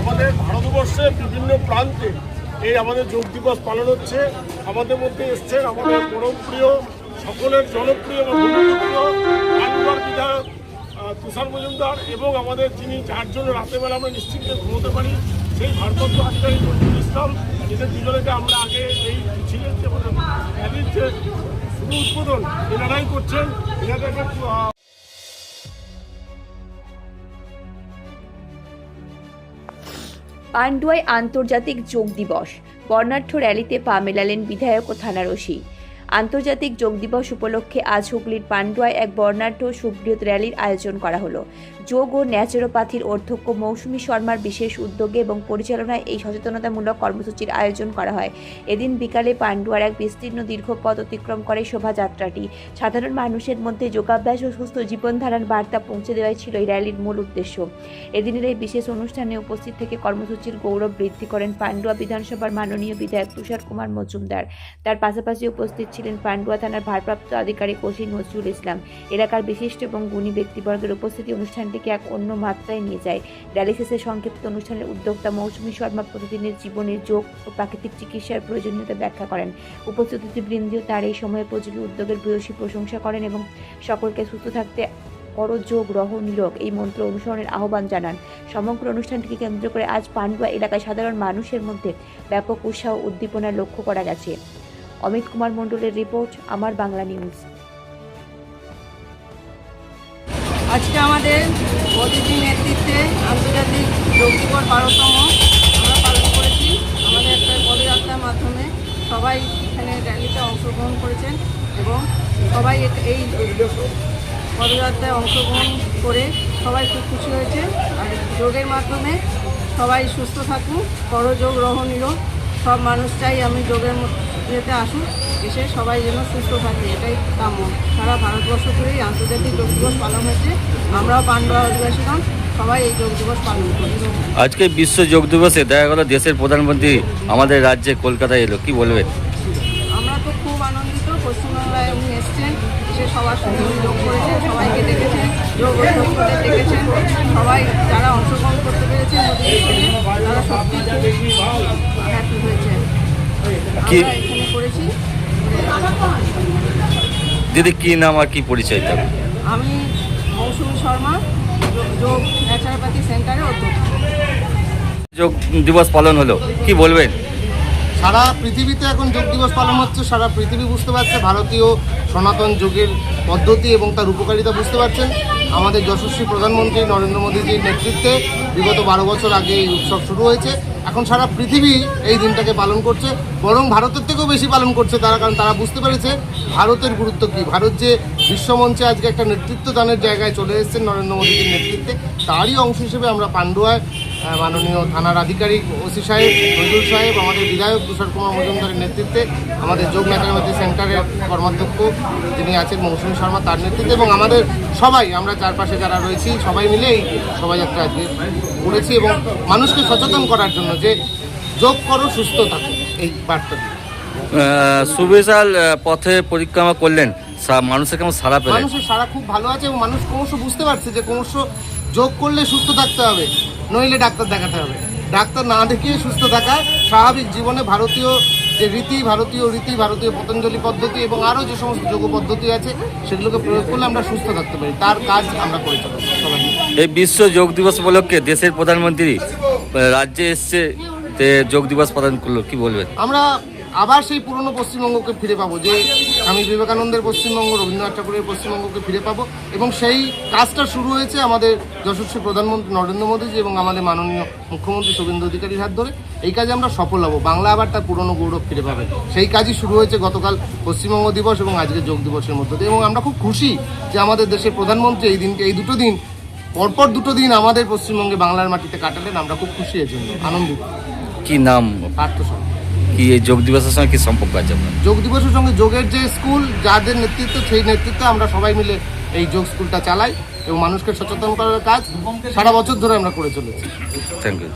আমাদের ভারতবর্ষে বিভিন্ন প্রান্তে এই আমাদের যোগ দিবস পালন হচ্ছে। আমাদের মধ্যে এসছেন আমাদের পরম প্রিয়, সকলের জনপ্রিয় এবং জনপ্রিয় পান্ডুয়ার বিধায়ক তুষার মজুমদার, এবং আমাদের যিনি যার জন্য রাতেবেলা আমরা নিশ্চিন্তে ঘুমোতে পারি সেই ভারপ্রাপ্ত আধিকারিক নজরুল ইসলাম, এদের দুজনেকে আমরা আগে এই মিছিলের যে র্যালির যে শুরু উদ্বোধন এনারাই করছেন। এনাদেরকে পান্ডুয়ায় আন্তর্জাতিক যোগ দিবস, বর্ণাঢ্য র্যালিতে পা মেলালেন বিধায়ক ও থানার ওসি। আন্তর্জাতিক যোগ দিবস উপলক্ষে আজ হুগলির পান্ডুয়ায় এক বর্ণাঢ্য সুবৃহৎ র্যালির আয়োজন করা হলো। যোগ ও ন্যাচুরোপ্যাথির অধ্যক্ষ মৌসুমী শর্মার বিশেষ উদ্যোগে এবং পরিচালনায় এই সচেতনতামূলক কর্মসূচির আয়োজন করা হয়। এদিন বিকালে পান্ডুয়ার এক বিস্তীর্ণ দীর্ঘ পথ অতিক্রম করে শোভাযাত্রাটি। সাধারণ মানুষের মধ্যে যোগাভ্যাস ও সুস্থ জীবনধারার বার্তা পৌঁছে দেওয়াই ছিল এই র্যালির মূল উদ্দেশ্য। এদিনের এই বিশেষ অনুষ্ঠানে উপস্থিত থেকে কর্মসূচির গৌরব বৃদ্ধি করেন পান্ডুয়া বিধানসভার মাননীয় বিধায়ক তুষার কুমার মজুমদার। তার পাশাপাশি উপস্থিত ছিলেন পান্ডুয়া থানার ভারপ্রাপ্ত আধিকারিক ওসি নজরুল ইসলাম। এলাকার বিশিষ্ট এবং গুণী ব্যক্তিবর্গের উপস্থিতি অনুষ্ঠানটিকে এক অন্য মাত্রায় নিয়ে যায়। র্যালি শেষে সংক্ষিপ্ত অনুষ্ঠানের উদ্যোক্তা মৌসুমী শর্মা প্রতিদিনের জীবনে যোগ ও প্রাকৃতিক চিকিৎসার প্রয়োজনীয়তা ব্যাখ্যা করেন। উপস্থিত অতিথিবৃন্দও তার এই সময়োপযোগী উদ্যোগের ভূয়সী প্রশংসা করেন এবং সকলকে সুস্থ থাকতে করো যোগ রহ নিরোগ এই মন্ত্র অনুসরণের আহ্বান জানান। সমগ্র অনুষ্ঠানটিকে কেন্দ্র করে আজ পান্ডুয়া এলাকায় সাধারণ মানুষের মধ্যে ব্যাপক উৎসাহ উদ্দীপনা লক্ষ্য করা গেছে। অমিত কুমার মণ্ডলের রিপোর্ট, আমার বাংলা নিউজ। আজকে আমাদের মোদিজির নেতৃত্বে আন্তর্জাতিক যোগ দিবস 12তম আমরা পালন করেছি। আমাদের একটা পদযাত্রার মাধ্যমে সবাই এখানে র্যালিতে অংশগ্রহণ করেছেন এবং সবাই এই পদযাত্রায় অংশগ্রহণ করে সবাই খুব খুশি হয়েছে। আর যোগের মাধ্যমে সবাই সুস্থ থাকুক, করো যোগ রহ নিরোগ। সব মানুষ চাই আমি যোগের মধ্যে আসুন, এসে সবাই যেন সুস্থ থাকে, এটাই কাম্য। সারা ভারতবর্ষ জুড়েই আন্তর্জাতিক যোগ দিবস পালন হচ্ছে। আমরাও পান্ডুয়া অধিবাসীগণ সবাই এই যোগ দিবস পালন করি। আজকে বিশ্ব যোগ দিবসে দেখা গেল দেশের প্রধানমন্ত্রী আমাদের রাজ্যে কলকাতায় এলো, কি বলবেন? আমরা তো খুব আনন্দিত। পশ্চিমবাংলায় উনি এসছেন, এসে সবার সঙ্গে যোগ করেছেন, সবাইকে ডেকেছেন, যোগ অধ্যক্ষদের ডেকেছেন। সবাই যারা অংশগ্রহণ করতে পেরেছেন তারা সত্যি হ্যাপি হয়েছে। আমরা এখানে করেছি। দিদি কি নাম আর কি পরিচয়? আমি মৌসুমী শর্মা, যোগ ন্যাচারোপ্যাথি সেন্টারের অধ্যক্ষ। যোগ দিবস পালন হলো, কি বলবেন? সারা পৃথিবীতে এখন যোগ দিবস পালন হচ্ছে। সারা পৃথিবী বুঝতে পারছে ভারতীয় সনাতন যোগের পদ্ধতি এবং তার উপকারিতা বুঝতে পারছেন। আমাদের যশস্বী প্রধানমন্ত্রী নরেন্দ্র মোদীজির নেতৃত্বে বিগত 12 বছর আগে এই উৎসব শুরু হয়েছে। এখন সারা পৃথিবী এই দিনটাকে পালন করছে, বরং ভারতের থেকেও বেশি পালন করছে তারা, কারণ তারা বুঝতে পেরেছে ভারতের গুরুত্ব কী। ভারত যে বিশ্বমঞ্চে আজকে একটা নেতৃত্ব দানের জায়গায় চলে এসেছেন নরেন্দ্র মোদীজির নেতৃত্বে, তারই অংশ হিসেবে আমরা পান্ডুয়ায় মাননীয় থানার আধিকারিক ওসি সাহেব নজরুল সাহেব, আমাদের বিধায়ক তুষার কুমার মজুমদারের নেতৃত্বে, আমাদের যোগ ন্যাচারোপ্যাথি সেন্টারের কর্মাধ্যক্ষ যিনি আছেন মৌসুমী শর্মা তার নেতৃত্বে, এবং আমাদের সবাই আমরা চারপাশে যারা রয়েছি সবাই মিলে এই শোভাযাত্রা আজকে করেছি এবং মানুষকে সচেতন করার জন্য যে যোগ করো সুস্থ থাকো এই বার্তা। সুবিশাল পথে পরিক্রমা করলেন, মানুষের কেমন সাড়া পেলেন? মানুষের সাড়া খুব ভালো আছে এবং মানুষ ক্রমশ বুঝতে পারছে যে ক্রমশ যোগ করলে সুস্থ থাকতে হবে, নইলে ডাক্তার দেখাতে হবে। ডাক্তার না দেখিয়ে সুস্থ থাকা স্বাভাবিক জীবনে ভারতীয় যে ভারতীয় পতঞ্জলি পদ্ধতি এবং আরও যে সমস্ত যোগ পদ্ধতি আছে সেগুলোকে প্রয়োগ করলে আমরা সুস্থ থাকতে পারি, তার কাজ আমরা করে চলব সবাই। এই বিশ্ব যোগ দিবস উপলক্ষে দেশের প্রধানমন্ত্রী রাজ্যে এসছে, যোগ দিবস পালন করলো, কি বলবেন? আমরা আবার সেই পুরনো পশ্চিমবঙ্গকে ফিরে পাবো, যে স্বামী বিবেকানন্দের পশ্চিমবঙ্গ, রবীন্দ্রনাথ ঠাকুরের পশ্চিমবঙ্গকে ফিরে পাবো, এবং সেই কাজটা শুরু হয়েছে আমাদের যশস্বী প্রধানমন্ত্রী নরেন্দ্র মোদীজি এবং আমাদের মাননীয় মুখ্যমন্ত্রী শুভেন্দু অধিকারীর হাত ধরে। এই কাজে আমরা সফল হব, বাংলা আবার তার পুরনো গৌরব ফিরে পাবে। সেই কাজই শুরু হয়েছে গতকাল পশ্চিমবঙ্গ দিবস এবং আজকে যোগ দিবসের মধ্য দিয়ে, এবং আমরা খুব খুশি যে আমাদের দেশের প্রধানমন্ত্রী এই দুটো দিন পরপর দুটো দিন আমাদের পশ্চিমবঙ্গে বাংলার মাটিতে কাটালেন। আমরা খুব খুশি এর জন্য, আনন্দিত। কি নাম? পার্থ সাহা। কি এই যোগ দিবসের সঙ্গে কি সম্পর্ক আছে আপনার? যোগ দিবসের সঙ্গে যোগের যে স্কুল, যাদের নেতৃত্ব, সেই নেতৃত্বে আমরা সবাই মিলে এই যোগ স্কুলটা চালাই এবং মানুষকে সচেতন করার কাজ সারা বছর ধরে আমরা করে চলেছি। Thank you.